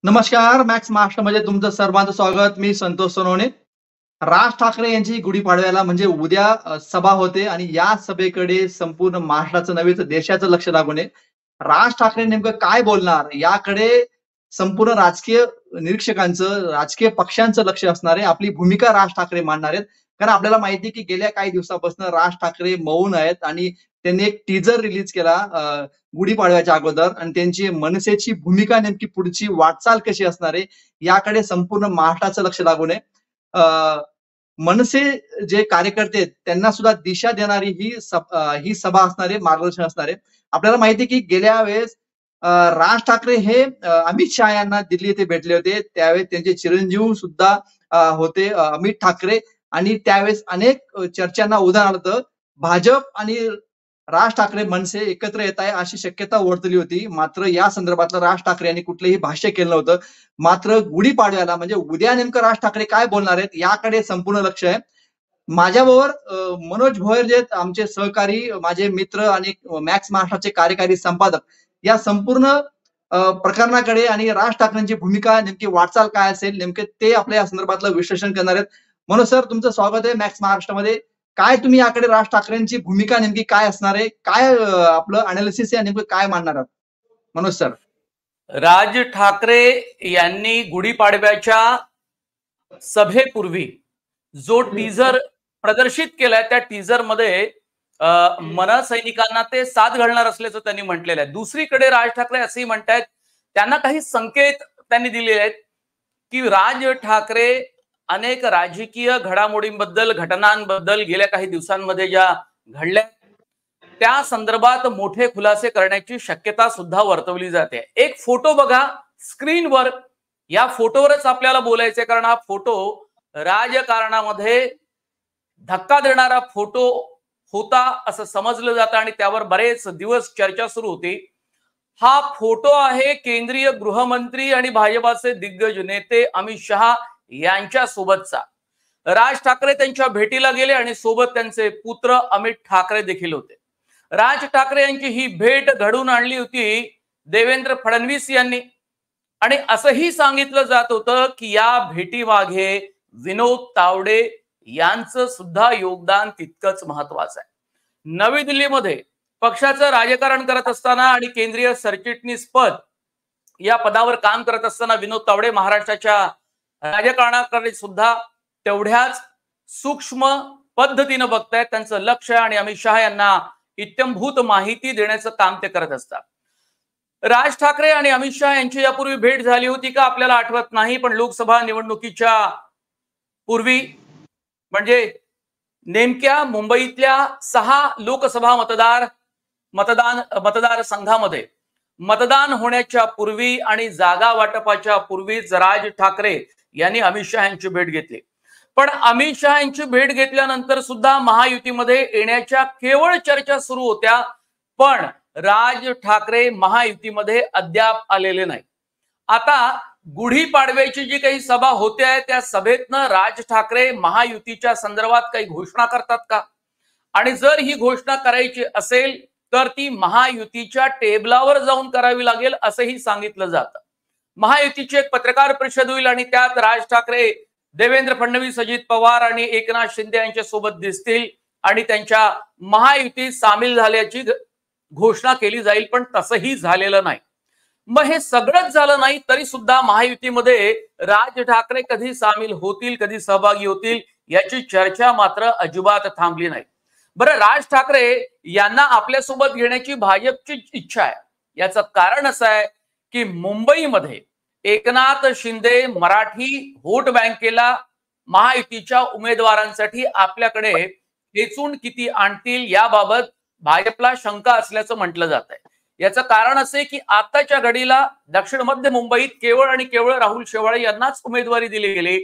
नमस्कार. मॅक्स महाराष्ट्रामध्ये तुमचं सर्वांचं स्वागत. मी संतोष सोनवणे. राज ठाकरे यांची गुढीपाडव्याला म्हणजे उद्या सभा होते आणि या सभेकडे संपूर्ण महाराष्ट्राचं नव्हे तर देशाचं लक्ष लागून आहे. राज ठाकरे नेमकं काय बोलणार याकडे संपूर्ण राजकीय निरीक्षकांचं, राजकीय पक्षांचं लक्ष असणार आहे. आपली भूमिका राज ठाकरे मांडणार आहेत. कारण आपल्याला माहिती आहे की गेल्या काही दिवसापासून राज ठाकरे मौन आहेत आणि त्यांनी एक टीजर रिलीज केला गुढीपाडव्याच्या अगोदर आणि त्यांची मनसेची भूमिका नेमकी पुढची वाटचाल कशी असणार आहे याकडे संपूर्ण महाराष्ट्राचं लक्ष लागून आहे. मनसे जे कार्यकर्ते आहेत त्यांना सुद्धा दिशा देणारी ही सभा असणार आहे, मार्गदर्शन असणार आहे. आपल्याला माहिती आहे की गेल्या वेळेस राज ठाकरे हे अमित शहा यांना दिल्ली येथे भेटले होते. त्यावेळेस त्यांचे चिरंजीव सुद्धा होते अमित ठाकरे आणि त्यावेळेस अनेक चर्चांना उधाण आलं होतं. भाजप आणि राज ठाकरे मनसे एकत्र येत आहे अशी शक्यता वर्तवली होती. मात्र या संदर्भातलं राज ठाकरे यांनी कुठलंही भाष्य केलं नव्हतं. मात्र गुढीपाडव्याला म्हणजे उद्या नेमकं राज ठाकरे काय बोलणार आहेत याकडे संपूर्ण लक्ष आहे. माझ्याबरोबर मनोज भोयर जे आमचे सहकारी, माझे मित्र आणि मॅक्स महाराष्ट्राचे कार्यकारी संपादक या संपूर्ण प्रकरणाकडे आणि राज ठाकरेंची भूमिका नेमकी वाटचाल काय असेल नेमके ते आपल्या या संदर्भातलं विश्लेषण करणार आहेत. मनोज सर, तुमचं स्वागत आहे मॅक्स महाराष्ट्रामध्ये. काय तुम्ही याकडे राज ठाकरेंची भूमिका नेमकी काय असणार आहे? काय आपलं अनालिसिस आहे नेमकं काय मांडणार आहात? मनोज सर. राज ठाकरे यांनी गुढीपाडव्याच्या सभेपूर्वी जो टीजर प्रदर्शित केलाय त्या टीजर मध्ये मनसैनिकांना ते साथ घालणार असल्याचं त्यांनी म्हटलेलं आहे. दुसरीकडे राज ठाकरे असेही म्हणतायत, त्यांना काही संकेत त्यांनी दिलेले आहेत की राज ठाकरे अनेक राजकीय घडामोडींबद्दल, घटनांबद्दल गेल्या काही दिवसांमध्ये ज्या घडल्या त्या संदर्भात मोठे खुलासे करण्याची शक्यता सुद्धा वर्तवली जाते. एक फोटो बघा स्क्रीनवर. या फोटोवरच आपल्याला बोलायचंय, कारण हा फोटो राजकारणामध्ये धक्का देणारा फोटो होता असं समजलं जातं आणि त्यावर बरेच दिवस चर्चा सुरू होती. हा फोटो आहे केंद्रीय गृहमंत्री आणि भाजपाचे दिग्गज नेते अमित शहा यांच्या सोबतचा. राज ठाकरे त्यांच्या भेटीला गेले आणि सोबत त्यांचे पुत्र अमित ठाकरे देखील होते. राज ठाकरे यांची ही भेट घडून आणली होती देवेंद्र फडणवीस यांनी आणि असंही सांगितलं जात होतं की या भेटीमागे विनोद तावडे यांचं सुद्धा योगदान तितकंच महत्वाचं आहे. नवी दिल्लीमध्ये पक्षाचं राजकारण करत असताना आणि केंद्रीय सरचिटणीस पद या पदावर काम करत असताना विनोद तावडे महाराष्ट्राच्या राजकारणाकडे सुद्धा तेवढ्याच सूक्ष्म पद्धतीनं बघतायत. त्यांचं लक्ष आणि अमित शहा यांना इत्यंभूत माहिती देण्याचं काम ते करत असतात. राज ठाकरे आणि अमित शहा यांची यापूर्वी भेट झाली होती का आपल्याला आठवत नाही, पण लोकसभा निवडणुकीच्या पूर्वी म्हणजे नेमक्या मुंबईतल्या 6 लोकसभा मतदारसंघामध्ये मतदान होण्याच्या पूर्वी आणि जागा वाटपाच्या पूर्वीच राज ठाकरे यांनी अमित शहा यांची भेट घेतली. पण अमित शहा यांची भेट घेतल्यानंतर सुद्धा महायुतीमध्ये येण्याच्या केवळ चर्चा सुरू होत्या, पण राज ठाकरे महायुतीमध्ये अद्याप आलेले नाही. आता गुढीपाडव्याची जी काही सभा होते त्या सभेतनं राज ठाकरे महायुतीच्या संदर्भात काही घोषणा करतात का? आणि जर ही घोषणा करायची असेल तर ती महायुतीच्या टेबलावर जाऊन करावी लागेल असंही सांगितलं जातं. महायुतीची एक पत्रकार परिषद होईल आणि त्यात राज ठाकरे देवेंद्र फडणवीस, अजित पवार आणि एकनाथ शिंदे यांच्या सोबत दिसतील आणि त्यांच्या महायुतीत सामील झाल्याची घोषणा केली जाईल, पण तसंही झालेलं नाही. मग हे सगळंच झालं नाही तरी सुद्धा महायुतीमध्ये राज ठाकरे कधी सामील होतील, कधी सहभागी होतील याची चर्चा मात्र अजिबात थांबली नाही. बरं, राज ठाकरे यांना आपल्यासोबत घेण्याची भाजपची इच्छा आहे. याचं कारण असं आहे की मुंबईमध्ये एकनाथ शिंदे मराठी व्होट बँकेला महायुतीच्या उमेदवारांसाठी आपल्याकडे खेचून किती आणतील याबाबत भाजपला शंका असल्याचं म्हटलं जात आहे. याचं कारण असे की आताच्या घडीला दक्षिण मध्य मुंबईत केवळ आणि केवळ राहुल शेवाळे यांनाच उमेदवारी दिली गेली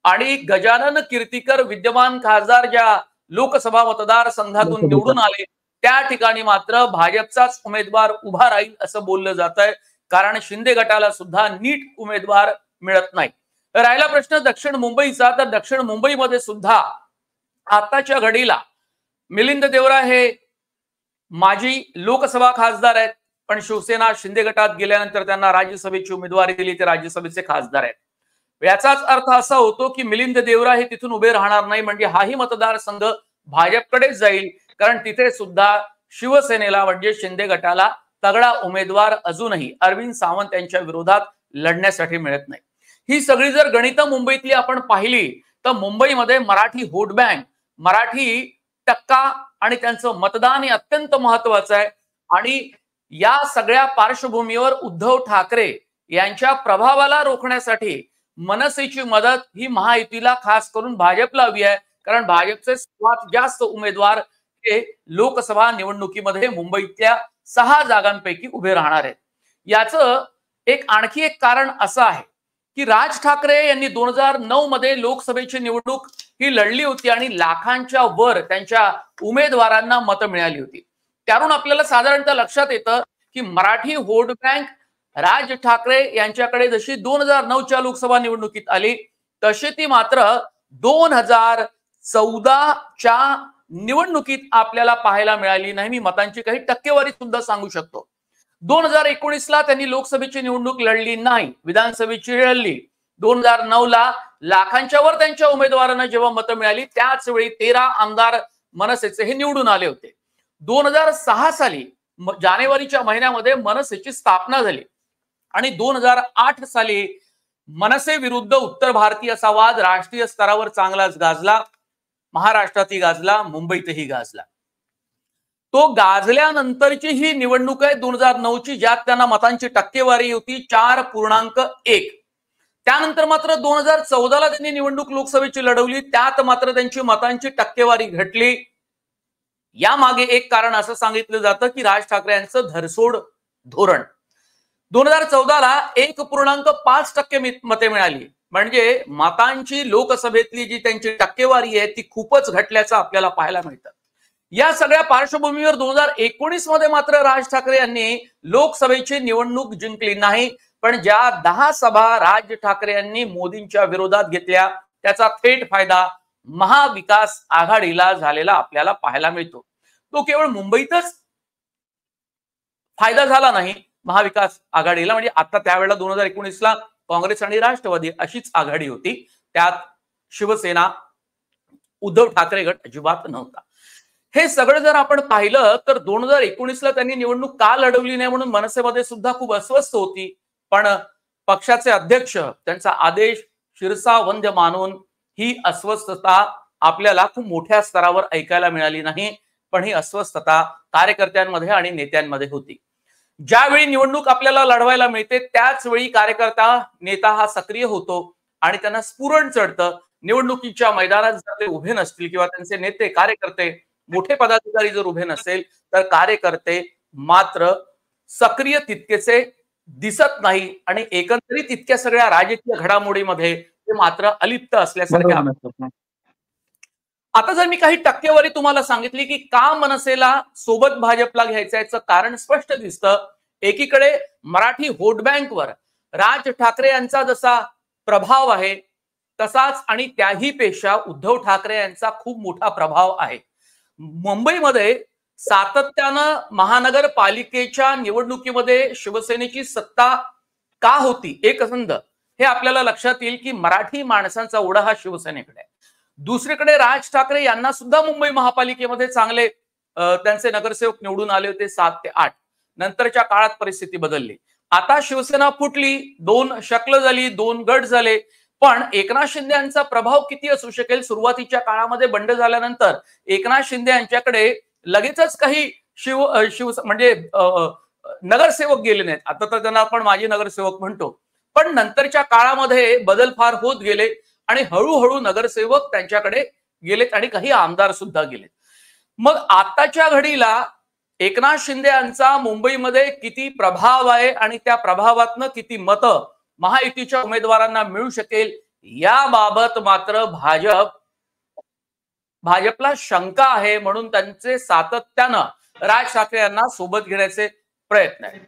आणि गजानन कीर्तीकर विद्यमान खासदार ज्या लोकसभा मतदारसंघातून निवडून आले त्या ठिकाणी मात्र भाजपचाच उमेदवार उभा राहील असं बोललं जात आहे, कारण शिंदे गटाला सुद्धा नीट उमेदवार मिळत नाही. राहिला प्रश्न दक्षिण मुंबईचा, तर दक्षिण मुंबईमध्ये सुद्धा आताच्या घडीला मिलिंद देवरा हे माजी लोकसभा खासदार आहेत, पण शिवसेना शिंदे गटात गेल्यानंतर त्यांना राज्यसभेची उमेदवारी दिली, ते राज्यसभेचे खासदार आहेत. याचाच अर्थ असा होतो की मिलिंद देवरा हे तिथून उभे राहणार नाही, म्हणजे हाही मतदारसंघ भाजपकडेच जाईल, कारण तिथे सुद्धा शिवसेनेला म्हणजे शिंदे गटाला तगडा उमेदवार अजूनही अरविंद सावंत यांच्या विरोधात लढण्यासाठी मिळत नाही. ही सगळी जर गणितं मुंबईतली आपण पाहिली तर मुंबईमध्ये मराठी व्होट बँक, मराठी टक्का आणि त्यांचं मतदान हे अत्यंत महत्वाचं आहे. आणि या सगळ्या पार्श्वभूमीवर उद्धव ठाकरे यांच्या प्रभावाला रोखण्यासाठी मनसेची मदत ही महायुतीला खास करून भाजपला हवी आहे, कारण भाजपचे सर्वात जास्त उमेदवार हे लोकसभा निवडणुकीमध्ये मुंबईतल्या 6 जागांपैकी उभे राहणार आहेत. याचं आणखी एक कारण असं आहे की राज ठाकरे यांनी 2009 मध्ये लोकसभेची निवडणूक ही लढली होती आणि लाखांच्या वर त्यांच्या उमेदवारांना मतं मिळाली होती. त्यावरून आपल्याला साधारणतः लक्षात येतं की मराठी व्होट बँक राज ठाकरे यांच्याकडे जशी 2009च्या लोकसभा निवडणुकीत आली, तशी ती मात्र 2014च्या निवडणुकीत आपल्याला पाहायला मिळाली नाही. मी मतांची काही टक्केवारी सुद्धा सांगू शकतो. 2019ला त्यांनी लोकसभेची निवडणूक लढली नाही, विधानसभेची लढली. 2009ला लाखांच्या वर त्यांच्या उमेदवारांना जेव्हा मतं मिळाली त्याच वेळी 13 आमदार मनसेचे हे निवडून आले होते. 2006 साली जानेवारीच्या महिन्यामध्ये मनसेची स्थापना झाली आणि 2008 साली मनसे विरुद्ध उत्तर भारतीय असा वाद राष्ट्रीय स्तरावर चांगलाच गाजला. महाराष्ट्रातही गाजला, मुंबईतही गाजला. तो गाजल्यानंतरची ही निवडणूक आहे 2009ची, ज्यात त्यांना मतांची टक्केवारी होती 4.1. त्यानंतर मात्र 2014ला त्यांनी निवडणूक लोकसभेची लढवली, त्यात मात्र त्यांची मतांची टक्केवारी घटली. यामागे एक कारण असं सांगितलं जातं की राज ठाकरे यांचं धरसोड धोरण. 2014ला 1.5% मते मिळाली, म्हणजे मतांची लोकसभेतली जी त्यांची टक्केवारी आहे ती खूपच घटल्याचं आपल्याला पाहायला मिळतं. या सगळ्या पार्श्वभूमीवर 2019 मध्ये मात्र राज ठाकरे यांनी लोकसभेची निवडणूक जिंकली नाही, पण ज्या 10 सभा राज ठाकरे यांनी मोदींच्या विरोधात घेतल्या त्याचा थेट फायदा महाविकास आघाडीला झालेला आपल्याला पाहायला मिळतो. तो केवळ मुंबईतच फायदा झाला नाही महाविकास आघाडीला, म्हणजे आता त्यावेळेला 2019ला काँग्रेस आणि राष्ट्रवादी अशीच आघाडी होती, त्यात शिवसेना उद्धव ठाकरे गट अजिबात नव्हता. हे सगळं जर आपण पाहिलं तर 2019ला त्यांनी निवडणूक का लढवली नाही म्हणून मनसेमध्ये सुद्धा खूप अस्वस्थ होती, पण पक्षाचे अध्यक्ष त्यांचा आदेश शिरसावंद्य मानून ही अस्वस्थता आपल्याला खूप मोठ्या स्तरावर ऐकायला मिळाली नाही, पण ही अस्वस्थता कार्यकर्त्यांमध्ये आणि नेत्यांमध्ये होती. ज्यावेळी निवडणूक आपल्याला लढवायला मिळते त्याच वेळी कार्यकर्ता नेता हा सक्रिय होतो आणि त्यांना स्फुरण चढतं. निवडणुकीच्या मैदानात जर ते उभे नसतील किंवा त्यांचे नेते कार्यकर्ते मोठे पदाधिकारी जर उभे नसेल तर कार्यकर्ते मात्र सक्रिय तितकेसे दिसत नाही आणि एकंदरीत इतक्या सगळ्या राजकीय घडामोडीमध्ये ते मात्र अलिप्त असल्यासारखे. आता जर मी काही टक्केवारी तुम्हाला सांगितली की का मनसेला सोबत भाजपला घ्यायचं याचं कारण स्पष्ट दिसतं. एकीकडे मराठी व्होट बँकवर राज ठाकरे यांचा जसा प्रभाव आहे तसाच आणि त्याही पेक्षा उद्धव ठाकरे यांचा खूप मोठा प्रभाव आहे. मुंबईमध्ये सातत्यानं महानगरपालिकेच्या निवडणुकीमध्ये शिवसेनेची सत्ता का होती एकसंध हे आपल्याला लक्षात येईल की मराठी माणसांचा ओढा हा शिवसेनेकडे आहे. दुसरीकडे राज ठाकरे यांना सुद्धा मुंबई महापालिकेमध्ये चांगले त्यांचे नगरसेवक निवडून आले होते 7 ते 8. नंतरच्या काळात परिस्थिती बदलली. आता शिवसेना फुटली, 2 शकलं झाली, 2 गट झाले. पण एकनाथ शिंदे यांचा प्रभाव किती असू शकेल? सुरुवातीच्या काळामध्ये बंड झाल्यानंतर एकनाथ शिंदे यांच्याकडे लगेचच काही म्हणजे नगरसेवक गेले नाहीत. आता तर त्यांना आपण माजी नगरसेवक म्हणतो, पण नंतरच्या काळामध्ये बदल फार होत गेले आणि हळूहळू नगरसेवक त्यांच्याकडे गेलेत आणि काही आमदार सुद्धा गेलेत. मग आताच्या घडीला एकनाथ शिंदे यांचा मुंबईमध्ये किती प्रभाव आहे आणि त्या प्रभावातनं किती मतं महायुतीच्या उमेदवारांना मिळू शकेल याबाबत मात्र भाजपला शंका आहे. म्हणून त्यांचे सातत्यानं राज ठाकरे यांना सोबत घेण्याचे प्रयत्न आहेत.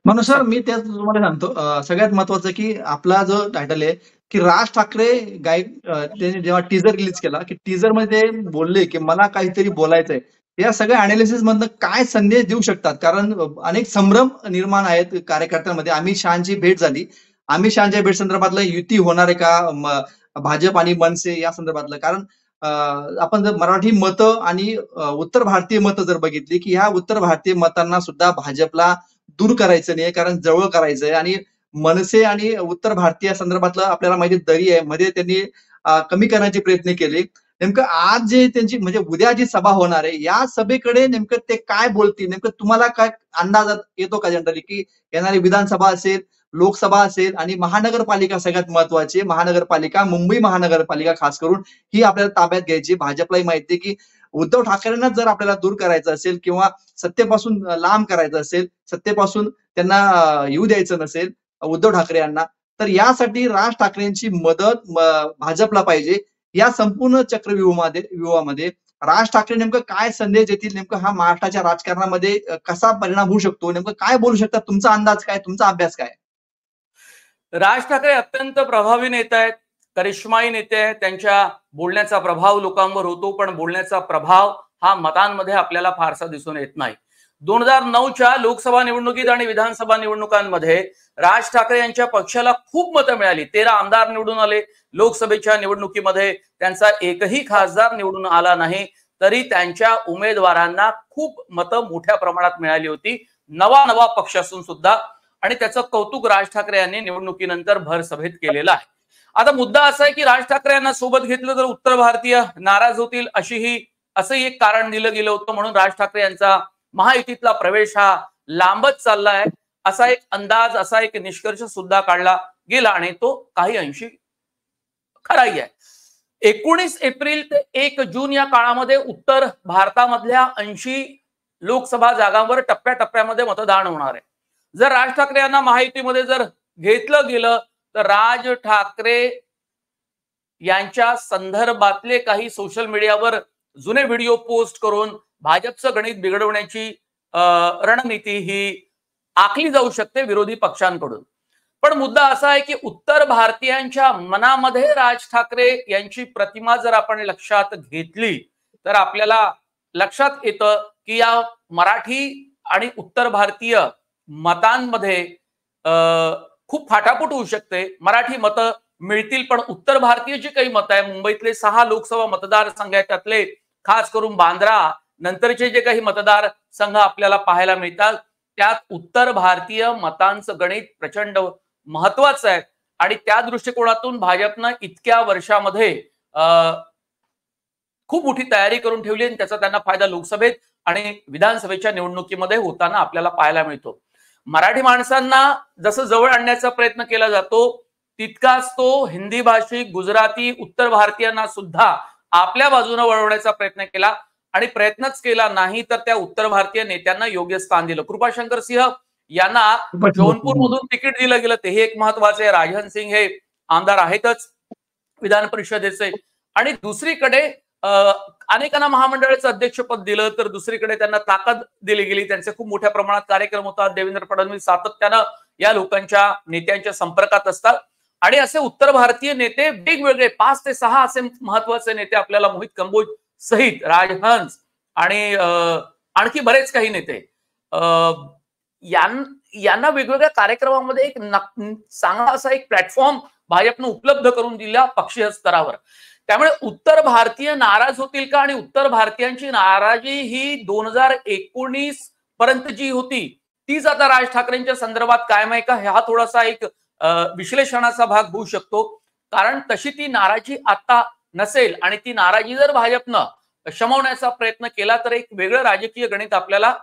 म्हणून सर मी त्याच तुम्हाला सांगतो सगळ्यात महत्वाचं की आपला जो टायटल आहे की राज ठाकरे त्यांनी जेव्हा टीजर रिलीज केला की टीजर मध्ये बोलले की मला काहीतरी बोलायचंय, या सगळ्या अनालिसिस मधनं काय संदेश देऊ शकतात? कारण अनेक संभ्रम निर्माण आहेत कार्यकर्त्यांमध्ये. अमित शहाची भेट झाली. अमित शहाच्या भेट संदर्भातलं युती होणार आहे का? भाजप आणि मनसे या संदर्भातलं. कारण आपण जर मराठी मतं आणि उत्तर भारतीय मतं जर बघितली, की ह्या उत्तर भारतीय मतांना सुद्धा भाजपला दूर करायचं नाहीये, कारण जवळ करायचंय आणि मनसे आणि उत्तर भारतीय संदर्भातलं आपल्याला माहिती दरी आहे. मध्ये त्यांनी कमी करण्याचे प्रयत्न केले. नेमकं आज जे त्यांची म्हणजे उद्या जी सभा होणार आहे, या सभेकडे नेमकं ते काय बोलतील? नेमकं तुम्हाला काय अंदाज येतो का जनरली, की येणारी विधानसभा असेल, लोकसभा असेल आणि महानगरपालिका सगळ्यात महत्वाची आहे. महानगरपालिका, मुंबई महानगरपालिका खास करून ही आपल्याला ताब्यात घ्यायची. भाजपलाही माहिती आहे, की उद्धव ठाकरेंनाच जर आपल्याला दूर करायचं असेल किंवा सत्तेपासून लांब करायचं असेल, सत्तेपासून त्यांना येऊ द्यायचं नसेल उद्धव ठाकरे यांना, तर यासाठी राज ठाकरेंची मदत भाजपला पाहिजे. या संपूर्ण व्यूहामध्ये राज ठाकरे नेमकं काय संदेश देतील? नेमकं हा महाराष्ट्राच्या राजकारणामध्ये कसा परिणाम होऊ शकतो? नेमकं काय बोलू शकतात? तुमचा अंदाज काय? तुमचा अभ्यास काय? राज ठाकरे अत्यंत प्रभावी नेते आहेत, करिश्माई नेते आहेत. त्यांच्या बोलण्याचा प्रभाव लोकांवर होतो, पण बोलण्याचा प्रभाव हा मतांमध्ये आपल्याला फारसा दिसून येत नाही. 2009च्या लोकसभा निवडणुकीत आणि विधानसभा निवडणुकांमध्ये राज ठाकरे यांच्या पक्षाला खूप मतं मिळाली. 13 आमदार निवडून आले. लोकसभेच्या निवडणुकीमध्ये त्यांचा एकही खासदार निवडून आला नाही, तरी त्यांच्या उमेदवारांना खूप मतं मोठ्या प्रमाणात मिळाली होती, नवा पक्ष असून सुद्धा. आणि त्याचं कौतुक राज ठाकरे यांनी निवडणुकीनंतर भर सभेत केलेलं आहे. आता मुद्दा असा आहे की राज ठाकरे यांना सोबत घेतलं तर उत्तर भारतीय नाराज होतील, असंही एक कारण दिलं गेलं होतं. म्हणून राज ठाकरे यांचा महायुतीतला प्रवेश हा लांबच चाललाय, असा एक अंदाज, असा एक निष्कर्ष सुद्धा काढला गेला आणि तो काही अंशी खराही आहे. 19 एप्रिल ते 1 जून या काळामध्ये उत्तर भारतामधल्या 80 लोकसभा जागांवर टप्प्याटप्प्यामध्ये मतदान होणार आहे. जर राज ठाकरे यांना महायुतीमध्ये जर घेतलं गेलं तर राज ठाकरे यांच्या संदर्भातले काही सोशल मीडियावर जुने व्हिडिओ पोस्ट करून भाजपचं गणित बिघडवण्याची रणनीती ही आखली जाऊ शकते विरोधी पक्षांकडून. पण मुद्दा असा आहे की उत्तर भारतीयांच्या मनामध्ये राज ठाकरे यांची प्रतिमा जर आपण लक्षात घेतली तर आपल्याला लक्षात येतं की या मराठी आणि उत्तर भारतीय मतांमध्ये खूप फाटाफूट होऊ शकते. मराठी मतं मिळतील, पण उत्तर भारतीय जी काही मतं आहे, मुंबईतले 6 लोकसभा मतदारसंघ आहेत, त्यातले खास करून बांद्रा नंतरचे जे काही मतदार संघ आपल्याला पाहायला मिळतात, त्यात उत्तर भारतीय मतांचं गणित प्रचंड महत्वाचं आहे. आणि त्या दृष्टिकोनातून भाजपनं इतक्या वर्षामध्ये खूप मोठी तयारी करून ठेवली आणि त्याचा त्यांना फायदा लोकसभेत आणि विधानसभेच्या निवडणुकीमध्ये होताना आपल्याला पाहायला मिळतो. मराठी माणसांना जसं जवळ आणण्याचा प्रयत्न केला जातो, तितकाच तो हिंदी भाषिक, गुजराती, उत्तर भारतीयांना सुद्धा आपल्या बाजूने वळवण्याचा प्रयत्न केला आणि प्रयत्नच केला नाही तर त्या उत्तर भारतीय नेत्यांना योग्य स्थान दिलं. कृपाशंकर सिंह यांना जौनपूर मधून तिकीट दिलं गेलं, तेही एक महत्वाचं आहे. राजहंस सिंग हे आमदार आहेतच विधान परिषदेचे. आणि दुसरीकडे अनेकांना महामंडळाचं अध्यक्षपद दिलं तर दुसरीकडे त्यांना ताकद दिली गेली. त्यांचे खूप मोठ्या प्रमाणात कार्यक्रम होतात. देवेंद्र फडणवीस सातत्यानं या लोकांच्या नेत्यांच्या संपर्कात असतात आणि असे उत्तर भारतीय नेते वेगवेगळे 5 ते 6 असे महत्वाचे नेते आपल्याला मोहित कंबोज सहित, राजहंस आणि आणखी बरेच काही नेते यांना वेगवेगळ्या कार्यक्रमामध्ये एक चांगला असा एक प्लॅटफॉर्म भाजपनं उपलब्ध करून दिला पक्षीय स्तरावर. त्यामुळे उत्तर भारतीय नाराज होतील का? आणि उत्तर भारतीयांची नाराजी ही 2019 पर्यंत जी होती तीच आता राज ठाकरेंच्या संदर्भात कायम आहे का? हा थोडासा एक विश्लेषणाचा भाग होऊ शकतो. कारण तशी ती नाराजी आता नसेल आणि ती नाराजी जर भाजपनं शमवण्याचा प्रयत्न केला तर एक वेगळं राजकीय गणित आपल्याला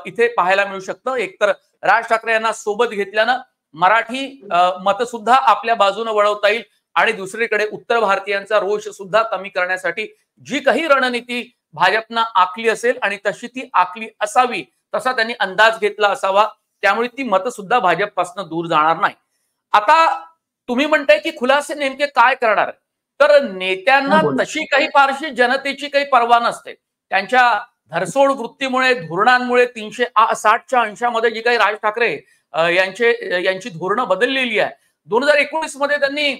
इथे पाहायला मिळू शकतं. एकतर राज ठाकरे यांना सोबत घेतल्यानं मराठी मत सुद्धा आपल्या बाजूने वळवता येईल आणि दुसरीकडे उत्तर भारतीयांचा रोष सुद्धा कमी करण्यासाठी जी काही रणनीती भाजपनं आखली असेल आणि तशी ती आखली असावी तसा त्यांनी अंदाज घेतला असावा, त्यामुळे ती मतं सुद्धा भाजपपासून दूर जाणार नाही. आता तुम्ही म्हणताय की खुलासे नेमके काय करणार, तर नेत्यांना तशी काही फारशी जनतेची काही पर्वा नसते. त्यांच्या धरसोड वृत्तीमुळे, धोरणांमुळे 360च्या अंशामध्ये जी काही राज ठाकरे यांची धोरणं बदललेली आहे. 2019 मध्ये त्यांनी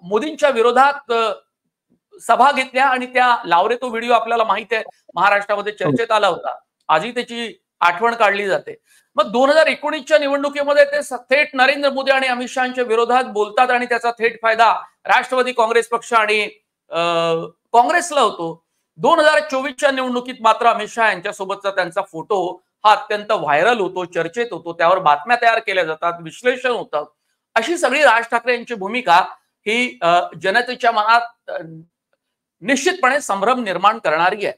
मोदींच्या विरोधात सभा घेतल्या आणि त्या लावरे तो व्हिडिओ आपल्याला माहित आहे, महाराष्ट्रामध्ये चर्चेत आला होता. आजही त्याची आठवण काढली जाते. मग 2019च्या निवडणुकीमध्ये ते थेट नरेंद्र मोदी आणि अमित शहाच्या विरोधात बोलतात आणि त्याचा थेट फायदा राष्ट्रवादी काँग्रेस पक्ष आणि काँग्रेसला होतो. 2024च्या निवडणुकीत मात्र अमित शहा यांच्यासोबतचा त्यांचा फोटो हा अत्यंत व्हायरल होतो, चर्चेत होतो, त्यावर बातम्या तयार केल्या जातात, विश्लेषण होतं. अशी सगळी राज ठाकरे यांची भूमिका ही जनतेच्या मनात निश्चितपणे संभ्रम निर्माण करणारी आहे.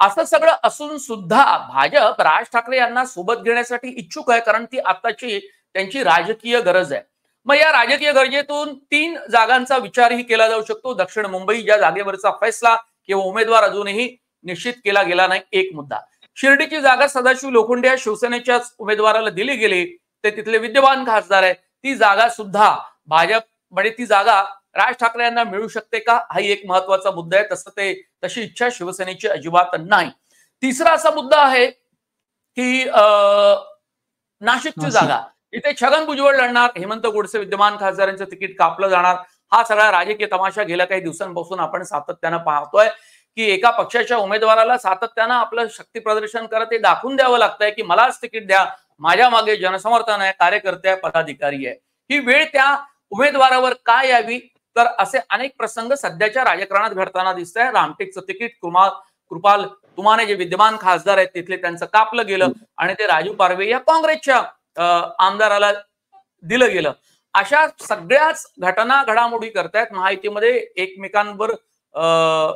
असं सगळं असून सुद्धा भाजप राज ठाकरे यांना सोबत घेण्यासाठी इच्छुक आहे, कारण ती आताची त्यांची राजकीय गरज आहे. मग या राजकीय गरजेतून 3 जागांचा विचारही केला जाऊ शकतो. दक्षिण मुंबई ज्या जागेवरचा फैसला किंवा उमेदवार अजूनही निश्चित केला गेला नाही, एक मुद्दा. शिर्डीची जागा सदाशिव लोखंडे या शिवसेनेच्याच उमेदवाराला दिली गेली, ते तिथले विद्यमान खासदार आहे. ती जागा सुद्धा भाजप म्हणजे ती जागा राज ठाकरे यांना मिळू शकते का, हाही एक महत्वाचा मुद्दा आहे. तशी इच्छा शिवसेनेची अजिबात नाही. तिसरा असा मुद्दा आहे की नाशिकची जागा, इथे छगन भुजबळ लढणार, हेमंत गोडसे विद्यमान खासदारांचं तिकीट कापलं जाणार. हा सगळा राजकीय तमाशा गेल्या काही दिवसांपासून आपण सातत्यानं पाहतोय की एका पक्षाच्या उमेदवाराला सातत्यानं आपलं शक्ती प्रदर्शन करत हे दाखवून द्यावं लागतंय की मलाच तिकीट द्या, माझ्या मागे जनसमर्थन आहे, कार्यकर्ते आहे, पदाधिकारी आहे. ही वेळ त्या उमेदवारावर का यावी, तर असे अनेक प्रसंग सध्याच्या राजकारणात घडताना दिसत आहे. रामटेकचं तिकीट कृपाल तुमाने जे विद्यमान खासदार आहेत तिथले त्यांचं कापलं गेलं आणि ते राजू पारवे या काँग्रेसच्या आमदाराला दिलं गेलं. अशा सगळ्याच घटना घडामोडी करतायत महायुतीमध्ये.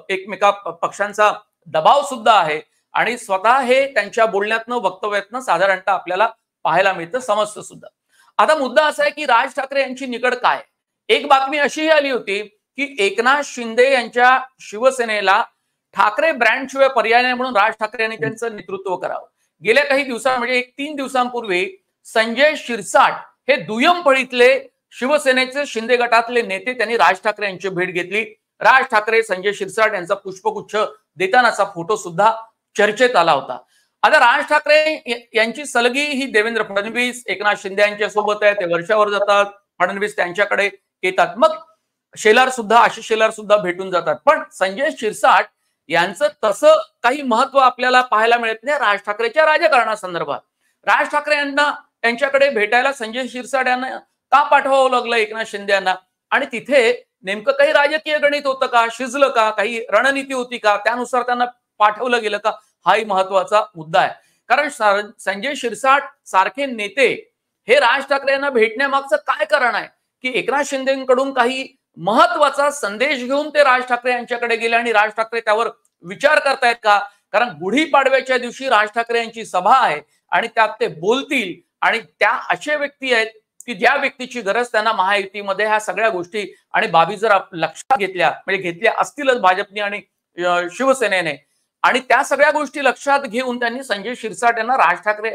एकमेका पक्षांचा दबाव सुद्धा आहे आणि स्वतः हे त्यांच्या बोलण्यातनं वक्तव्यातनं साधारणतः आपल्याला पाहायला मिळतं, समजतं सुद्धा. आता मुद्दा असा आहे की राज ठाकरे यांची निकड काय. एक बातमी अशीही आली होती की एकनाथ शिंदे यांच्या शिवसेनेला ठाकरे ब्रँड शिवाय पर्याय नाही म्हणून राज ठाकरे यांनी त्यांचं नेतृत्व करावं. गेल्या काही दिवसांत म्हणजे 3 दिवसांपूर्वी संजय शिरसाट हे दुय्यम फळीतले शिवसेनेचे शिंदे गटातले नेते त्यांनी राज ठाकरे यांची भेट घेतली. राज ठाकरे संजय शिरसाट यांचा पुष्पगुच्छ देतानाचा फोटो सुद्धा चर्चेत आला होता. आता राज ठाकरे यांची सलगी ही देवेंद्र फडणवीस एकनाथ शिंदे यांच्या सोबत आहे. ते वर्षावर जातात, फडणवीस त्यांच्याकडे येतात, मग आशिष शेलार सुद्धा भेटून जातात. पण संजय शिरसाट यांचं तसं काही महत्व आपल्याला पाहायला मिळत नाही राज ठाकरेच्या राजकारणासंदर्भात. राज ठाकरे यांना यांच्याकडे भेटायला संजय शिरसाट यांना का पाठवावं लागलं एकनाथ शिंदे यांना, आणि तिथे नेमकं काही राजकीय गणित होतं का, शिजलं का, काही रणनीती होती का, त्यानुसार त्यांना पाठवलं गेलं का, हाही महत्वाचा मुद्दा आहे. कारण संजय शिरसाट सारखे नेते हे राज ठाकरे यांना भेटण्यामागचं काय कारण आहे की एकनाथ शिंदेकडून काही महत्वाचा संदेश घेऊन ते राज ठाकरे यांच्याकडे गेले आणि राज ठाकरे त्यावर विचार करतायत का. कारण गुढीपाडव्याच्या दिवशी राज ठाकरे यांची सभा आहे आणि त्यात ते बोलतील आणि त्या अशा व्यक्ती आहेत की ज्या व्यक्तीची गरज त्यांना महायुतीमध्ये ह्या सगळ्या गोष्टी आणि बाबी जर लक्षात घेतल्या म्हणजे घेतल्या असतीलच भाजपने आणि शिवसेनेने, आणि त्या सगळ्या गोष्टी लक्षात घेऊन त्यांनी संजय शिरसाट यांना राज ठाकरे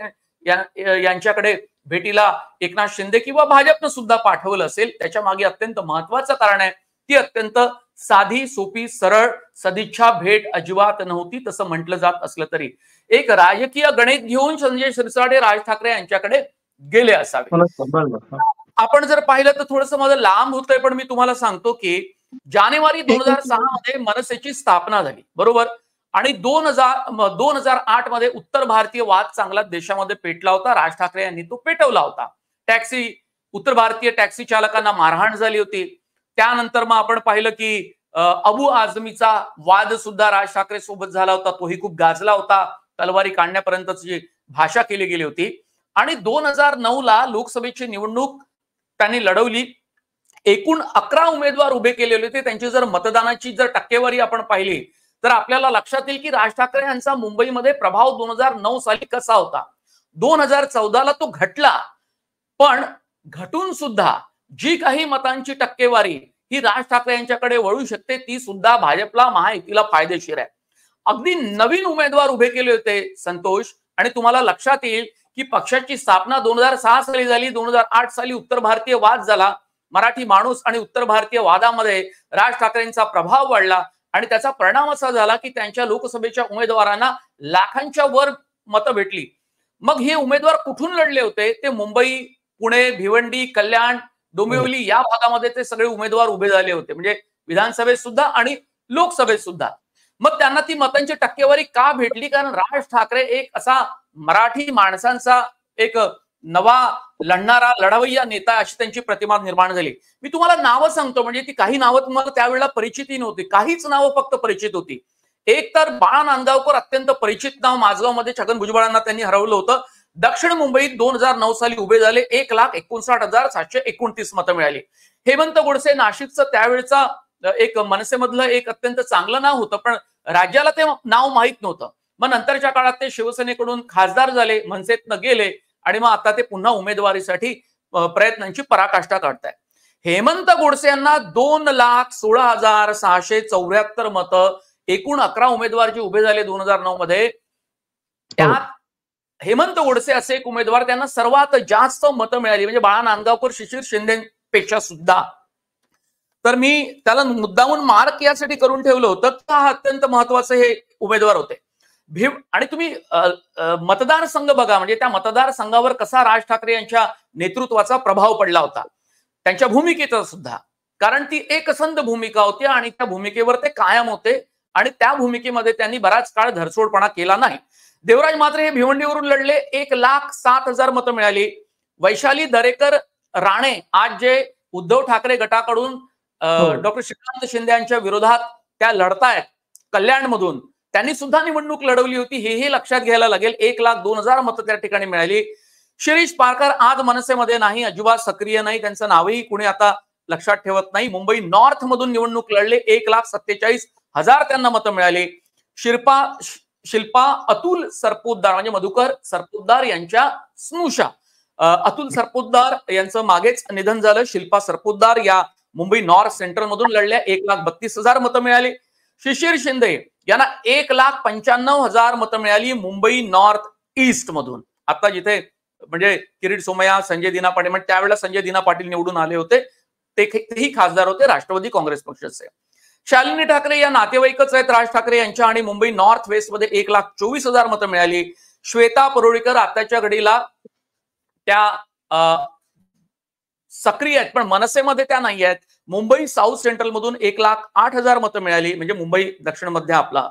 यांच्याकडे भेटीला एकनाथ शिंदे किंवा भाजपनं सुद्धा पाठवलं असेल. त्याच्या मागे अत्यंत महत्वाचं कारण आहे. ती अत्यंत साधी सोपी सरळ सदिच्छा भेट अजिबात नव्हती तसं म्हटलं जात असलं तरी एक राजकीय गणित घेऊन संजय शिरसाट हे राज ठाकरे यांच्याकडे गेले असावे. आपण जर पाहिलं तर थोडंसं माझं लांब होतंय, पण मी तुम्हाला सांगतो की जानेवारी 2006 मध्ये मनसेची स्थापना झाली, बरोबर. आणि 2008 मध्ये उत्तर भारतीय वाद चांगला देशामध्ये पेटला होता. राज ठाकरे यांनी तो पेटवला होता. उत्तर भारतीय टॅक्सी चालकांना मारहाण झाली होती. त्यानंतर मग आपण पाहिलं की अबू आझमीचा वाद सुद्धा राज ठाकरे सोबत झाला होता. तोही खूप गाजला होता. तलवारी काढण्यापर्यंतची भाषा केली गेली होती. आणि 2009 ला लोकसभेची निवडणूक त्यांनी लढवली. एकूण 11 उमेदवार उभे केलेले होते. त्यांची जर मतदानाची जर टक्केवारी आपण पाहिली तर आपल्याला लक्षात येईल की राज ठाकरे यांचा मुंबईमध्ये प्रभाव 2009 साली कसा होता. 2014 ला तो घटला, पण घटून सुद्धा जी काही मतांची टक्केवारी ही राज ठाकरे यांच्याकडे वळू शकते ती सुद्धा भाजपला महायुतीला फायदेशीर आहे. अगदी नवीन उमेदवार उभे केले होते संतोष, आणि तुम्हाला लक्षात येईल की पक्षाची स्थापना 2006 साली झाली. 2008 साली उत्तर भारतीय वाद झाला. मराठी माणूस आणि उत्तर भारतीय वादामध्ये राज ठाकरेंचा प्रभाव वाढला आणि त्याचा परिणाम असा झाला की त्यांच्या लोकसभेच्या उमेदवारांना लाखांच्या वर मतं भेटली. मग हे उमेदवार कुठून लढले होते? ते मुंबई, पुणे, भिवंडी, कल्याण, डोंबिवली या भागामध्ये ते सगळे उमेदवार उभे झाले होते. म्हणजे विधानसभेत सुद्धा आणि लोकसभेत सुद्धा. मग त्यांना ती मतांची टक्केवारी का भेटली? कारण राज ठाकरे एक असा मराठी माणसांचा एक नवा लढणारा लढवय्या नेता अशी त्यांची प्रतिमा निर्माण झाली. मी तुम्हाला नावं सांगतो, म्हणजे ती काही नावं तुम्हाला त्यावेळेला परिचिती नव्हती, काहीच नावं फक्त परिचित होती. एक तर बाळा नांदगावकर, अत्यंत परिचित नाव, माझगावमध्ये छगन भुजबळांना त्यांनी हरवलं होतं. दक्षिण मुंबईत 2009 साली उभे झाले, 1,59,729 मतं मिळाली. हेमंत गोडसे, नाशिकचं त्यावेळेचा एक मनसेमधलं एक अत्यंत चांगलं नाव होतं, पण राज्याला ते नाव माहित नव्हतं. मग नंतरच्या काळात ते शिवसेनेकडून खासदार झाले, मनसेतनं गेले आणि मग आता ते पुन्हा उमेदवारीसाठी प्रयत्नांची पराकाष्ठा काढताय. हेमंत गोडसे यांना 2,16,674 मतं, एकूण 11 उमेदवार जे उभे झाले 2009 मध्ये, त्यात हेमंत गोडसे असे एक उमेदवार, त्यांना सर्वात जास्त मतं मिळाली, म्हणजे बाळा नांदगावकर, शिशिर शिंदेपेक्षा सुद्धा. तर मी त्याला मुद्दामून मार्क यासाठी करून ठेवलं होतं का हा अत्यंत महत्वाचे हे उमेदवार होते. आणि तुम्ही मतदारसंघ बघा, म्हणजे त्या मतदारसंघावर कसा राज ठाकरे यांच्या नेतृत्वाचा प्रभाव पडला होता, त्यांच्या भूमिकेचा सुद्धा. कारण ती एकसंध भूमिका होती आणि त्या भूमिकेवर ते कायम होते आणि त्या भूमिकेमध्ये त्यांनी बराच काळ धरसोडपणा केला नाही. देवराज मात्रे हे भिवंडीवरून लढले, 1,07,000 मतं मिळाली. वैशाली दरेकर राणे आज जे उद्धव ठाकरे गटाकडून डॉक्टर श्रीकांत शिंदे यांच्या विरोधात त्या लढतायत कल्याणमधून, त्यांनी सुद्धा निवडणूक लढवली होती, हेही लक्षात घ्यायला लागेल. 1,02,000 मतं त्या ठिकाणी मिळाली. शिरीष पारकर आज मनसेमध्ये नाही, अजिबात सक्रिय नाही, त्यांचं नावही कुणी आता लक्षात ठेवत नाही. मुंबई नॉर्थ मधून निवडणूक लढले, 1,47,000 त्यांना मतं मिळाली. शिल्पा अतुल सरपोतदार, म्हणजे मधुकर सरपोतदार यांच्या स्नुषा, अतुल सरपोतदार यांचं मागेच निधन झालं. शिल्पा सरपोतदार या मुंबई नॉर्थ सेंट्रल मधून लढल्या, 1,32,000 मतं मिळाली. शिशिर शिंदे यांना 1,95,000 मतं मिळाली मुंबई नॉर्थ ईस्ट मधून. आता जिथे म्हणजे किरीट सोमय्या, संजय दिना पाटील, म्हणजे त्यावेळेला संजय दिना पाटील निवडून आले होते, तेही खासदार होते राष्ट्रवादी काँग्रेस पक्षाचे. शालिनी ठाकरे या नातेवाईकच आहेत राज ठाकरे यांच्या, आणि मुंबई नॉर्थ वेस्ट मध्ये 1,24,000 मतं मिळाली. श्वेता परुळेकर आताच्या घडीला त्या सक्रिय आहेत, पण मनसेमध्ये त्या नाही आहेत. मुंबई साऊथ सेंट्रल मधून 1,08,000 मतं मिळाली, म्हणजे मुंबई दक्षिण मध्ये आपला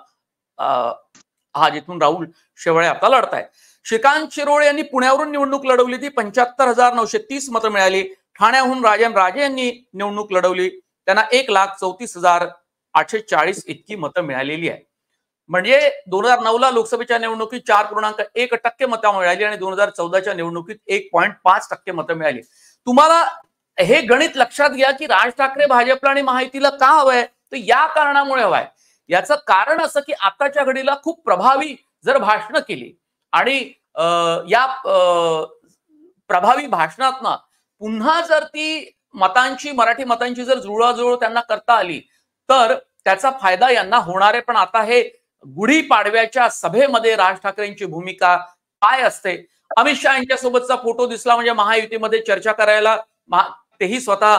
हा जिथून राहुल शेवाळे आता लढतायत. श्रीकांत शिरोळे यांनी पुण्यावरून निवडणूक लढवली, ती 75,930 मतं मिळाली. ठाण्याहून राजन राजे यांनी निवडणूक लढवली, त्यांना 1,34,840 इतकी मतं मिळालेली आहे. म्हणजे 2009 लोकसभेच्या निवडणुकीत 4.1% मतं मिळाली आणि 2014च्या निवडणुकीत 1.5% मतं मिळाली. तुम्हाला हे गणित लक्षात घ्या की राज ठाकरे भाजपला आणि महायुतीला का हवंय, तर या कारणामुळे हवाय. याचं कारण असं की आताच्या घडीला खूप प्रभावी जर भाषणं केली आणि या प्रभावी भाषणातनं पुन्हा जर ती मतांची, मराठी मतांची जर जुळवाजुळव त्यांना करता आली तर त्याचा फायदा यांना होणार आहे. पण आता हे गुढीपाडव्याच्या सभेमध्ये राज ठाकरेंची भूमिका काय असते? अमित शहा यांच्या सोबतचा फोटो दिसला म्हणजे महायुतीमध्ये चर्चा करायला तेही स्वतः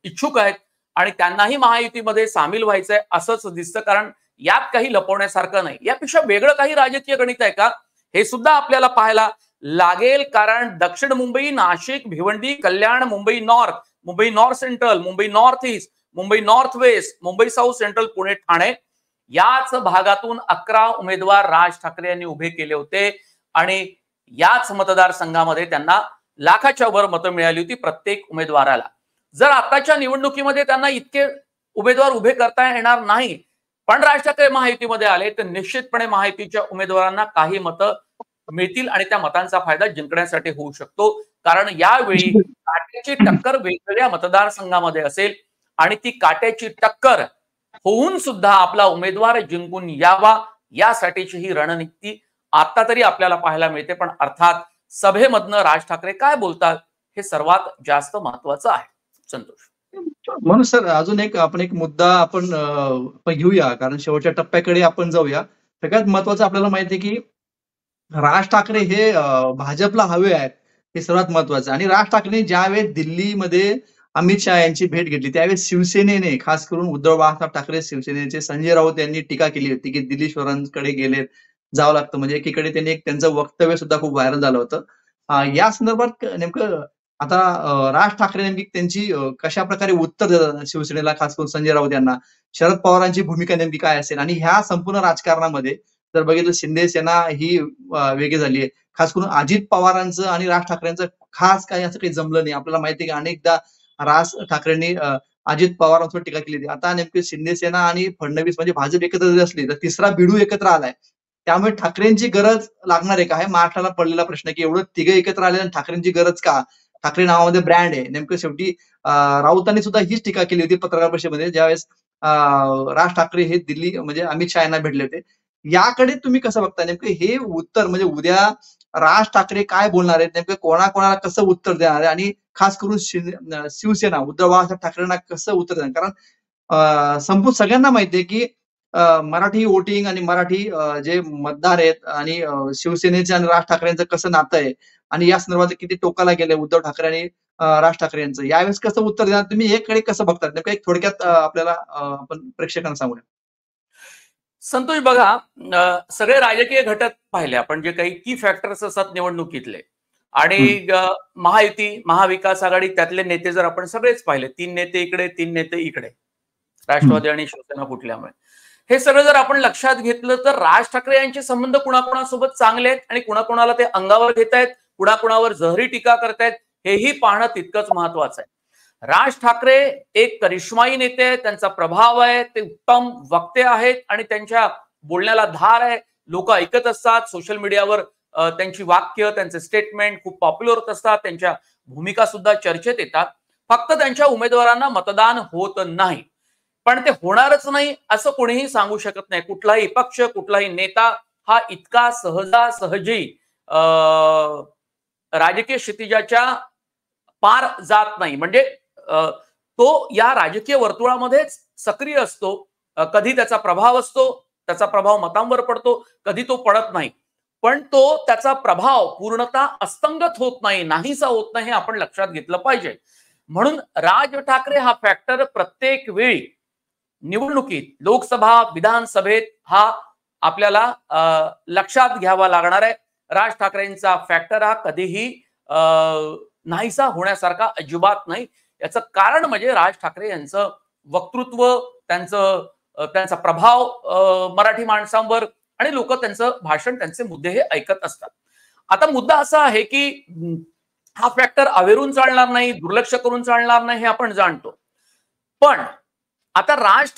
इच्छुक आहेत आणि त्यांनाही महायुतीमध्ये सामील व्हायचंय असंच दिसतं. कारण यात काही लपवण्यासारखं नाही. यापेक्षा वेगळं काही राजकीय गणित आहे का, हे सुद्धा आपल्याला पाहायला लागेल. कारण दक्षिण Mumbai, Nashik, Bhiwandi, Kalyan, Mumbai North Central, Mumbai North East, Mumbai North West, Mumbai South Central, Pune, Thane याच भागातून 11 उमेदवार राज ठाकरे यांनी उभे केले होते आणि याच मतदारसंघामध्ये त्यांना लाखाच्या वर मतं मिळाली होती प्रत्येक उमेदवाराला. जर आताच्या निवडणुकीमध्ये त्यांना इतके उमेदवार उभे करता येणार नाही, पण राज ठाकरे महायुतीमध्ये आले तर निश्चितपणे महायुतीच्या उमेदवारांना काही मतं मिळतील आणि त्या मतांचा फायदा जिंकण्यासाठी होऊ शकतो. कारण यावेळी काट्याची टक्कर वेगवेगळ्या मतदारसंघामध्ये असेल आणि ती काट्याची टक्कर होऊन सुद्धा आपला उमेदवार जिंकून यावा यासाठीची ही रणनीती आता तरी आपल्याला पाहायला मिळते. पण अर्थात सभेमधनं राज ठाकरे काय बोलतात हे सर्वात जास्त महत्वाचं आहे. संतोष, म्हणून सर अजून आपण एक मुद्दा आपण घेऊया, कारण शेवटच्या टप्प्याकडे आपण जाऊया. सगळ्यात महत्वाचं आपल्याला माहिती आहे की राज ठाकरे हे भाजपला हवे आहेत, हे सर्वात महत्वाचं. आणि राज ठाकरे ज्यावेळेस दिल्लीमध्ये अमित शहा यांची भेट घेतली त्यावेळेस शिवसेनेने, खास करून उद्धव बाळासाहेब ठाकरे शिवसेनेचे संजय राऊत यांनी टीका केली होती की दिल्लीश्वरांकडे गेले जावं लागतं. म्हणजे एकीकडे त्यांनी त्यांचं वक्तव्य सुद्धा खूप व्हायरल झालं होतं. या संदर्भात नेमकं आता राज ठाकरे नेमकी त्यांची कशा प्रकारे उत्तर देतात शिवसेनेला, खास करून संजय राऊत यांना? शरद पवारांची भूमिका नेमकी काय असेल? आणि ह्या संपूर्ण राजकारणामध्ये जर बघितलं, शिंदे सेना ही वेगळी झाली आहे. खास करून अजित पवारांचं आणि राज ठाकरेंचं खास काही असं काही जमलं नाही. आपल्याला माहिती आहे की अनेकदा राज ठाकरेंनी अजित पवारांवर टीका केली होती. आता नेमकी शिंदे सेना आणि फडणवीस म्हणजे भाजप एकत्र जरी असली, तर तिसरा बिडू एकत्र आलाय. त्यामुळे ठाकरेंची गरज लागणार आहे का? हे महाराष्ट्राला पडलेला प्रश्न आहे, की एवढं तिघं एकत्र आले आणि ठाकरेंची गरज का? ठाकरे नावामध्ये ब्रँड आहे. नेमकं शेवटी राऊतांनी सुद्धा हीच टीका केली होती पत्रकार परिषदेमध्ये, ज्यावेळेस राज ठाकरे हे दिल्ली म्हणजे अमित शहा यांना भेटले होते. याकडे तुम्ही कसं बघता? नेमकं हे उत्तर म्हणजे उद्या राज ठाकरे काय बोलणार आहेत? नेमकं कोणाकोणाला कसं उत्तर देणार आहे? आणि खास करून शिवसेना उद्धव बाळासाहेब ठाकरेंना कसं उत्तर देणार? कारण संपूर्ण सगळ्यांना माहिती आहे, की मराठी वोटिंग आणि मराठी जे मतदार आहेत आणि शिवसेनेचे आणि राज ठाकरेंचं कसं नातं आहे आणि या संदर्भात किती टोकाला गेले उद्धव ठाकरे आणि राज ठाकरे यांचं. यावेळेस कसं उत्तर देणार तुम्ही? हे कसं बघतात? नेमकं एक थोडक्यात आपल्याला आपण प्रेक्षकांना सांगूया. संतोष बघा, सगळे राजकीय घटक पाहिले आपण, जे काही की फॅक्टर्स असतात निवडणुकीतले, आणि महायुती, महाविकास आघाडी त्यातले नेते जर आपण सगळेच पाहिले, 3 नेते इकडे, 3 नेते इकडे, राष्ट्रवादी आणि शिवसेना फुटल्यामुळे, हे सगळं जर आपण लक्षात घेतलं तर राज ठाकरे यांचे संबंध कुणाकुणासोबत चांगले आहेत आणि कुणाकुणाला ते अंगावर घेत आहेत, कुणाकुणावर जहरी टीका करतायत, हेही पाहणं तितकंच महत्वाचं आहे. राज ठाकरे एक करिश्माई नेते आहेत, त्यांचा प्रभाव आहे, ते उत्तम वक्ते आहेत आणि त्यांच्या बोलण्याला धार आहे. लोक ऐकत असतात. सोशल मीडियावर त्यांची वाक्य, त्यांचे स्टेटमेंट खूप पॉप्युलर होत असतात. त्यांच्या भूमिका सुद्धा चर्चेत येतात. फक्त त्यांच्या उमेदवारांना मतदान होत नाही, पण ते होणारच नाही असं कोणीही सांगू शकत नाही. कुठलाही पक्ष, कुठलाही नेता हा इतका सहजासहजी राजकीय क्षितिजाच्या पार जात नाही. म्हणजे तो या राजकीय वर्तुळामध्येच सक्रिय असतो. कधी त्याचा प्रभाव असतो, त्याचा प्रभाव मतांवर पडतो, कधी तो पडत नाही. पण तो त्याचा प्रभाव पूर्णतः अस्तंगत होत नाही, नाहीसा होत नाही, हे आपण लक्षात घेतलं पाहिजे. म्हणून राज ठाकरे हा फॅक्टर प्रत्येक वेळी निवडणुकीत, लोकसभा, विधानसभेत हा आपल्याला लक्षात घ्यावा लागणार आहे. राज ठाकरेंचा फॅक्टर हा कधीही नाहीसा होण्यासारखा अजिबात नाही. याचं कारण म्हणजे राज ठाकरे यांचं वक्तृत्व, त्यांचा प्रभाव मराठी माणसांवर, आणि लोक त्यांचं भाषण, त्यांचे मुद्दे हे ऐकत असतात. आता मुद्दा असा आहे की हा फॅक्टर अवेरून चालणार नाही, दुर्लक्ष करून चालणार नाही, हे आपण जाणतो. पण आता राज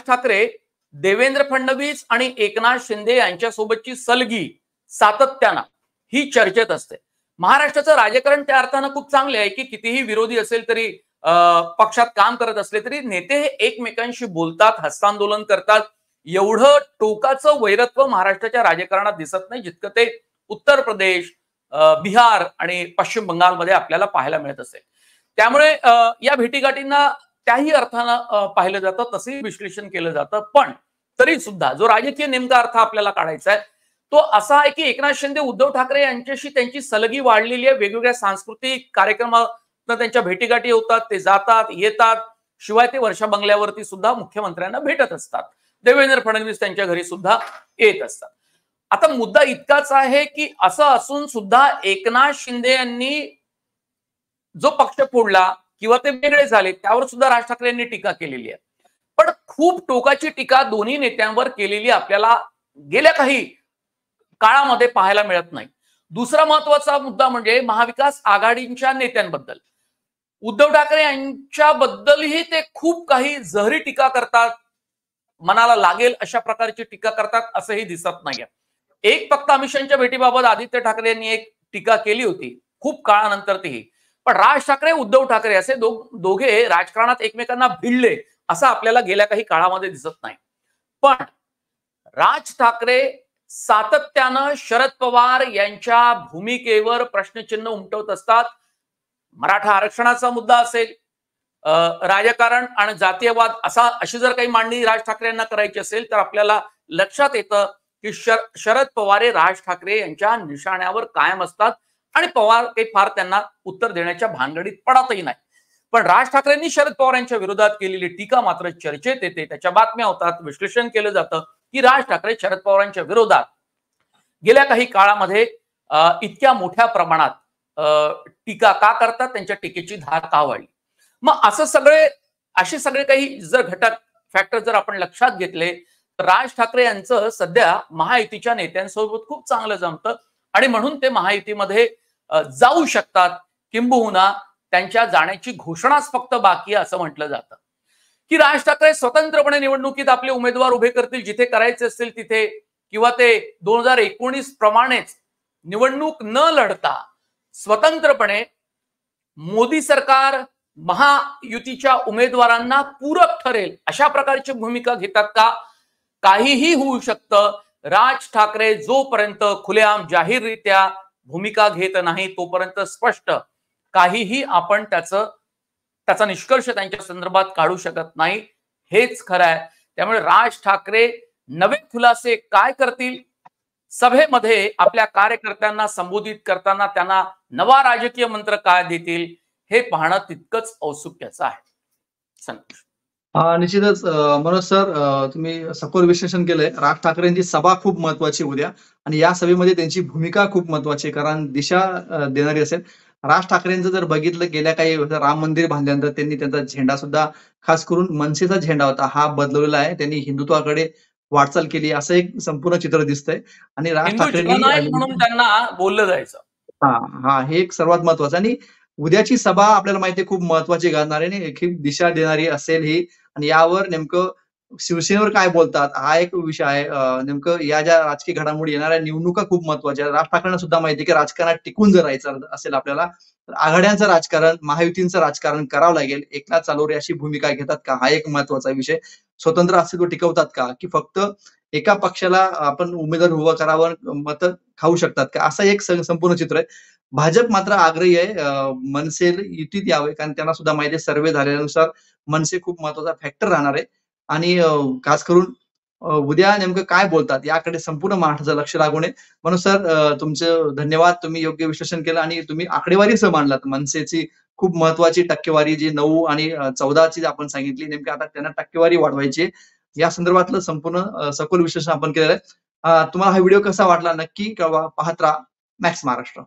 ठाकरे, देवेंद्र फडणवीस आणि एकनाथ शिंदे यांच्यासोबतची सलगी सातत्यानं ही चर्चेत असते. महाराष्ट्राचं राजकारण त्या अर्थानं खूप चांगले आहे की कितीही विरोधी असेल तरी, पक्षात काम करत असले तरी, नेते हे एकमेकांशी बोलतात, हस्तांदोलन करतात. एवढं टोकाचं वैरत्व महाराष्ट्राच्या राजकारणात दिसत नाही जितकं ते उत्तर प्रदेश, बिहार आणि पश्चिम बंगालमध्ये आपल्याला पाहायला मिळत असेल. त्यामुळे या भेटीगाठींना त्याही अर्थानं पाहिलं जातं, तसंही विश्लेषण केलं जातं. पण तरी सुद्धा जो राजकीय नेमका अर्थ आपल्याला काढायचा आहे तो असा आहे की एकनाथ शिंदे, उद्धव ठाकरे यांच्याशी त्यांची सलगी वाढलेली आहे. वेगवेगळ्या सांस्कृतिक कार्यक्रमात त्यांच्या भेटीगाठी होतात, ते जातात येतात. शिवाय ते वर्षा बंगल्यावरती सुद्धा मुख्यमंत्र्यांना भेटत असतात. देवेंद्र फडणवीस त्यांच्या घरी सुद्धा येत असतात. आता मुद्दा इतकाच आहे की असं असून सुद्धा एकनाथ शिंदे यांनी जो पक्ष फोडला किंवा ते वेगळे झाले, त्यावर सुद्धा राज ठाकरे यांनी टीका केलेली आहे. पण खूप टोकाची टीका दोन्ही नेत्यांवर केलेली आपल्याला गेल्या काही काळामध्ये पाहायला मिळत नाही. दुसरा महत्वाचा मुद्दा म्हणजे महाविकास आघाडीच्या नेत्यांबद्दल. उद्धव ठाकरे यांच्याबद्दलही ते खूप काही जहरी टीका करतात, मनाला लागेल अशा प्रकारची टीका करतात असंही दिसत नाहीये. एक फक्त अमित शहाच्या भेटीबाबत आदित्य ठाकरे यांनी एक टीका केली होती खूप काळानंतर तीही. पण राज ठाकरे, उद्धव ठाकरे असे दोघे राजकारणात एकमेकांना भिडले असं आपल्याला गेल्या काही काळामध्ये दिसत नाही. पण राज ठाकरे सातत्यानं शरद पवार यांच्या भूमिकेवर प्रश्नचिन्ह उमटवत असतात. मराठा आरक्षणाचा मुद्दा असेल, राजकारण आणि जातीयवाद अशी जर काही मांडणी राज ठाकरे यांना करायची असेल तर आपल्याला लक्षात येतं की शरद पवार हे राज ठाकरे यांच्या निशाण्यावर कायम असतात आणि पवार काही फार त्यांना उत्तर देण्याच्या भानगडीत पडतही नाही. पण राज ठाकरेंनी शरद पवार यांच्या विरोधात केलेली टीका मात्र चर्चेत येते, त्याच्या बातम्या होतात, विश्लेषण केलं जातं की राज ठाकरे शरद पवारांच्या विरोधात गेल्या काही काळामध्ये इतक्या मोठ्या प्रमाणात टीका का करतात, त्यांच्या टीकेची धार का वाढली. मग असे सगळे काही जर घटक फॅक्टर जर आपण लक्षात घेतले तर राज ठाकरे यांचं सध्या महायुतीच्या नेत्यांसोबत खूप चांगलं जमतं आणि म्हणून ते महायुतीमध्ये जाऊ शकतात. किंबहुना त्यांच्या जाण्याची घोषणाच फक्त बाकी आहे असं म्हटलं जातं की राज ठाकरे स्वतंत्रपणे निवडणुकीत आपले उमेदवार उभे करतील जिथे करायचे असतील तिथे, किंवा ते 2019 प्रमाणेच निवडणूक न लढता स्वतंत्रपणे मोदी सरकार महायुतीच्या उमेदवारांना पूरक ठरेल अशा प्रकारची भूमिका घेतात का? काहीही होऊ शकतं. राज ठाकरे जोपर्यंत खुलेआम जाहीररित्या भूमिका घेत नाही तोपर्यंत स्पष्ट काहीही आपण त्याचा निष्कर्ष त्यांच्या संदर्भात काढू शकत नाही. हेच खरं आहे. त्यामुळे राज ठाकरे नवे खुलासे काय करतील, सभेमध्ये आपल्या कार्यकर्त्यांना संबोधित करताना त्यांना नवा राजकीय मंत्र काय देतील, हे पाहणं तितकंच औत्सुक्याचं आहे. संतोष. निश्चितच मनोज सर, तुम्ही सखोल विश्लेषण केलंय. राज ठाकरेंची सभा खूप महत्वाची उद्या आणि या सभेमध्ये त्यांची भूमिका खूप महत्वाची आहे, कारण दिशा देणारी असेल. राज ठाकरेंचं जर बघितलं गेल्या काही राम मंदिर बांधल्यानंतर त्यांनी त्यांचा झेंडा सुद्धा खास करून मनसेचा झेंडा होता हा बदलवलेला आहे. त्यांनी हिंदुत्वाकडे वाटचाल केली असं एक संपूर्ण चित्र दिसतंय आणि राज ठाकरेंनी म्हणून त्यांना बोललं जायचं. हा हे एक सर्वात महत्वाचं. आणि उद्याची सभा आपल्याला माहिती आहे खूप महत्वाची घालणार आहे आणि खूप दिशा देणारी असेल ही. आणि यावर नेमकं शिवसेनेवर काय बोलतात हा एक विषय आहे. नेमकं या ज्या राजकीय घडामोडी येणाऱ्या निवडणुका खूप महत्वाच्या आहेत. राज ठाकरेंना सुद्धा माहिती आहे की राजकारणात टिकून जर राहायचं असेल आपल्याला तर आघाड्यांचं राजकारण, महायुतींचं राजकारण करावं लागेल. एकनाथ चालोरे अशी भूमिका घेतात का हा एक महत्वाचा विषय. स्वतंत्र अस्तित्व टिकवतात का, की फक्त एका पक्षाला आपण उमेदवार उभं करावं, मत खाऊ शकतात का, असं एक संपूर्ण चित्र आहे. भाजप मात्र आग्रही आहे मनसे युतीत यावे, कारण त्यांना सुद्धा माहिती आहे सर्व्हे झाल्यानुसार मनसे खूप महत्वाचा फॅक्टर राहणार आहे. आणि खास करून उद्या नेमकं काय बोलतात याकडे संपूर्ण महाराष्ट्राचं लक्ष लागून आहे. म्हणून सर तुमचं धन्यवाद. तुम्ही योग्य विश्लेषण केलं आणि तुम्ही आकडेवारीसह मांडलात. मनसेची खूप महत्वाची टक्केवारी जी 9 आणि 14ची आपण सांगितली, नेमकी आता त्यांना टक्केवारी वाढवायची आहे. या संदर्भातलं संपूर्ण सखोल विश्लेषण आपण केलेलं आहे. तुम्हाला हा व्हिडिओ कसा वाटला नक्की कळवा. पाहत राहा मॅक्स महाराष्ट्र.